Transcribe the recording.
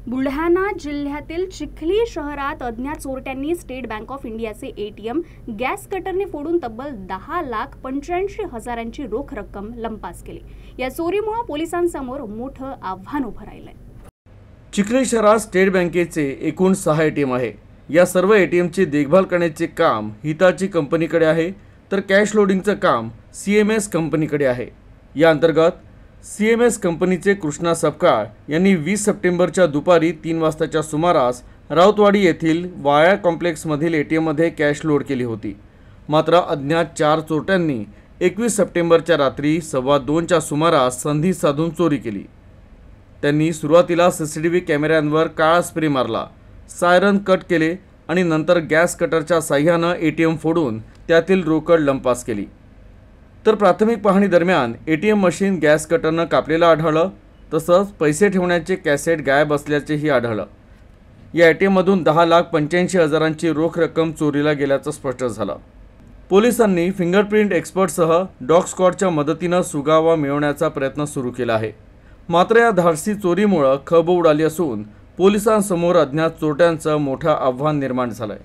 बुलढाणा जिल्ह्यातील चिखली शहरात अज्ञात चोरट्यांनी स्टेट बँक ऑफ इंडियाचे एटीएम गॅस कटरने फोडून तब्बल 10,85,000ची रोख रक्कम लंपास केली। या चोरीमुळे पोलिसांसमोर मोठं आव्हान उभं राहिलंय। चिखली शहरात स्टेट बँकेचे एकूण 6 एटीएम आहे। या सर्व एटीएमची देखभाल करण्याचे काम हिताची कंपनीकडे आहे, तर कॅश लोडिंगचं काम सीएमएस कंपनीकडे आहे। या अंतर्गत सीएमएस कंपनीचे कृष्णा सपकाळ यांनी 20 सप्टेंबरच्या दुपारी 3 वाजताच्या सुमारास राऊतवाडी येथील वाया कॉम्प्लेक्समधील एटीएममध्ये कॅश लोड केली होती। मात्र अज्ञात 4 चोरट्यांनी 21 सप्टेंबरच्या रात्री 2:15च्या सुमारास संधी साधून चोरी केली। त्यांनी सुरुवातीला सीसीटीव्ही कॅमेऱ्यांवर काळा स्प्रे मारला, सायरन कट केले आणि नंतर गॅस कटरच्या साह्याने एटीएम फोडून त्यातील रोकड लंपास केली। तर प्राथमिक पाहणी दरम्यान एटीएम मशीन गॅस कटरनं कापलेलं आढळलं, तसंच पैसे ठेवण्याचे कॅसेट गायब असल्याचेही आढळलं। या एटीएममधून 10,85,000ची रोख रक्कम चोरीला गेल्याचं स्पष्ट झालं। पोलिसांनी फिंगरप्रिंट एक्सपर्टसह डॉग स्क्वॉडच्या मदतीनं सुगावा मिळवण्याचा प्रयत्न सुरू केला आहे। मात्र या धाडसी चोरीमुळे खळबळ उडाली असून पोलिसांसमोर अज्ञात चोरट्यांचं मोठं आव्हान निर्माण झालंय।